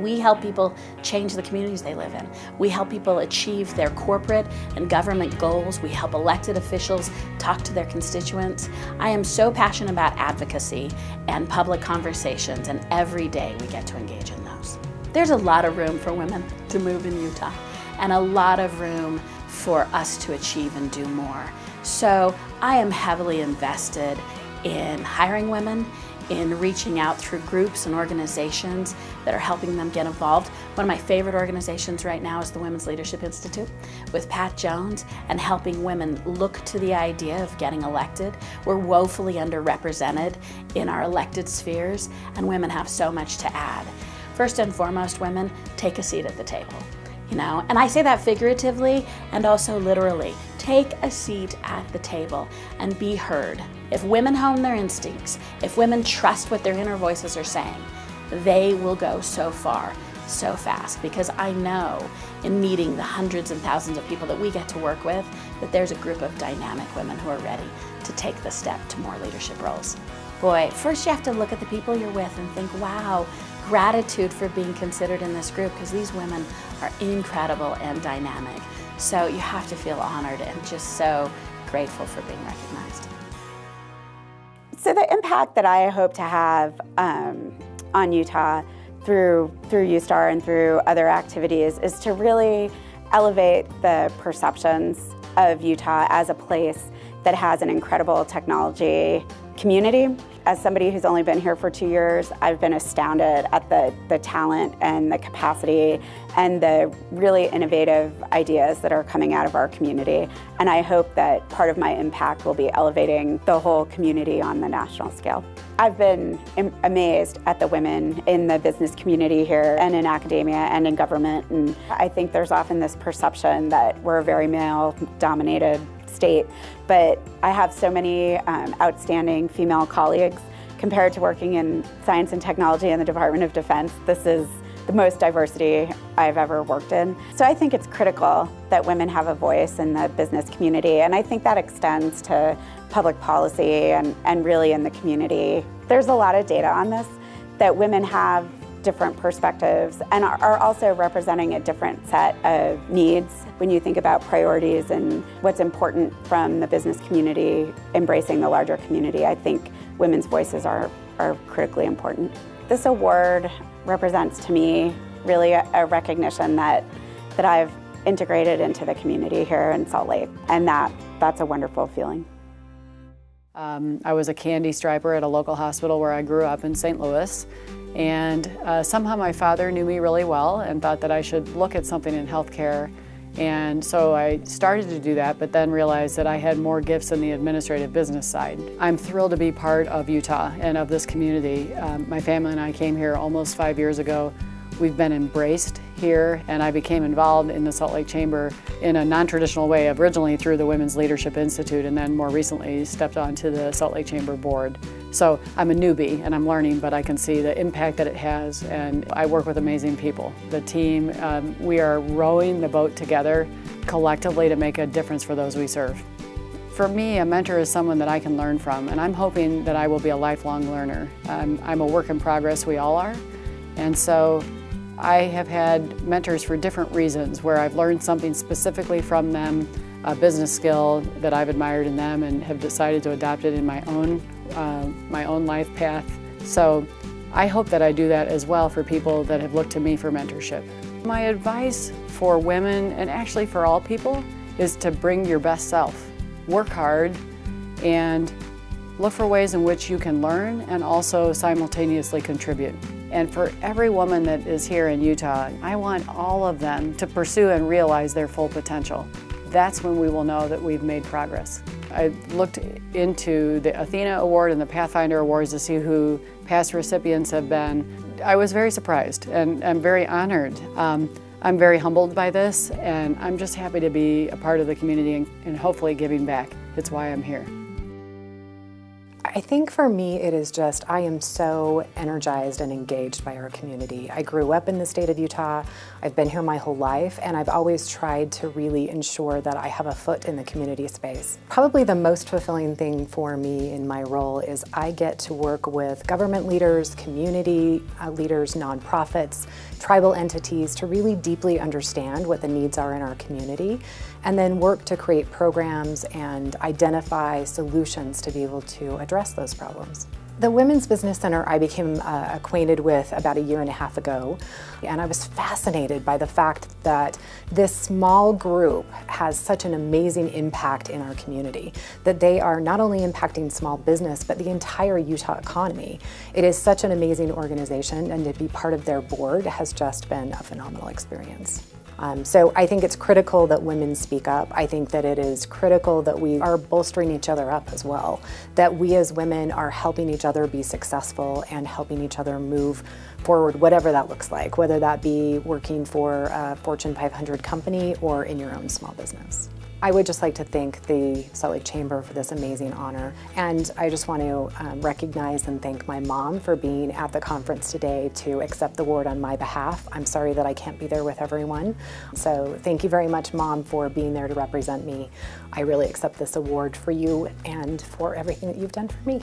We help people change the communities they live in. We help people achieve their corporate and government goals. We help elected officials talk to their constituents. I am so passionate about advocacy and public conversations, and every day we get to engage in those. There's a lot of room for women to move in Utah, and a lot of room for us to achieve and do more. So I am heavily invested in hiring women, in reaching out through groups and organizations that are helping them get involved. One of my favorite organizations right now is the Women's Leadership Institute with Pat Jones, and helping women look to the idea of getting elected. We're woefully underrepresented in our elected spheres, and women have so much to add. First and foremost, women, take a seat at the table. And I say that figuratively and also literally. Take a seat at the table and be heard. If women hone their instincts, if women trust what their inner voices are saying, they will go so far, so fast, because I know in meeting the hundreds and thousands of people that we get to work with, that there's a group of dynamic women who are ready to take the step to more leadership roles. Boy, first you have to look at the people you're with and think, wow, gratitude for being considered in this group, because these women are incredible and dynamic. So you have to feel honored and just so grateful for being recognized. So the impact that I hope to have on Utah through USTAR and through other activities is to really elevate the perceptions of Utah as a place that has an incredible technology community. As somebody who's only been here for 2 years, I've been astounded at the talent and the capacity and the really innovative ideas that are coming out of our community. And I hope that part of my impact will be elevating the whole community on the national scale. I've been amazed at the women in the business community here and in academia and in government. And I think there's often this perception that we're a very male-dominated state, but I have so many outstanding female colleagues. Compared to working in science and technology in the Department of Defense, this is the most diversity I've ever worked in. So I think it's critical that women have a voice in the business community, and I think that extends to public policy and really in the community. There's a lot of data on this, that women have different perspectives and are also representing a different set of needs when you think about priorities and what's important from the business community embracing the larger community. I think women's voices are critically important. This award represents to me really a recognition that I've integrated into the community here in Salt Lake, and that's a wonderful feeling. I was a candy striper at a local hospital where I grew up in St. Louis. And somehow my father knew me really well and thought that I should look at something in healthcare. And so I started to do that, but then realized that I had more gifts in the administrative business side. I'm thrilled to be part of Utah and of this community. My family and I came here almost 5 years ago. We've been embraced here, and I became involved in the Salt Lake Chamber in a non-traditional way, originally through the Women's Leadership Institute, and then more recently stepped onto the Salt Lake Chamber board. So I'm a newbie and I'm learning, but I can see the impact that it has, and I work with amazing people. The team, we are rowing the boat together collectively to make a difference for those we serve. For me, a mentor is someone that I can learn from, and I'm hoping that I will be a lifelong learner. I'm a work in progress, we all are, and so I have had mentors for different reasons, where I've learned something specifically from them, a business skill that I've admired in them and have decided to adopt it in my own life path. So I hope that I do that as well for people that have looked to me for mentorship. My advice for women, and actually for all people, is to bring your best self. Work hard and look for ways in which you can learn and also simultaneously contribute. And for every woman that is here in Utah, I want all of them to pursue and realize their full potential. That's when we will know that we've made progress. I looked into the Athena Award and the Pathfinder Awards to see who past recipients have been. I was very surprised and I'm very honored. I'm very humbled by this, and I'm just happy to be a part of the community and hopefully giving back. It's why I'm here. I think for me it is just, I am so energized and engaged by our community. I grew up in the state of Utah, I've been here my whole life, and I've always tried to really ensure that I have a foot in the community space. Probably the most fulfilling thing for me in my role is I get to work with government leaders, community leaders, nonprofits, tribal entities to really deeply understand what the needs are in our community, and then work to create programs and identify solutions to be able to address those problems. The Women's Business Center I became acquainted with about 1.5 years ago, and I was fascinated by the fact that this small group has such an amazing impact in our community, that they are not only impacting small business, but the entire Utah economy. It is such an amazing organization, and to be part of their board has just been a phenomenal experience. So I think it's critical that women speak up. I think that it is critical that we are bolstering each other up as well, that we as women are helping each other be successful and helping each other move forward, whatever that looks like, whether that be working for a Fortune 500 company or in your own small business. I would just like to thank the Salt Lake Chamber for this amazing honor, and I just want to recognize and thank my mom for being at the conference today to accept the award on my behalf. I'm sorry that I can't be there with everyone, so thank you very much, Mom, for being there to represent me. I really accept this award for you and for everything that you've done for me.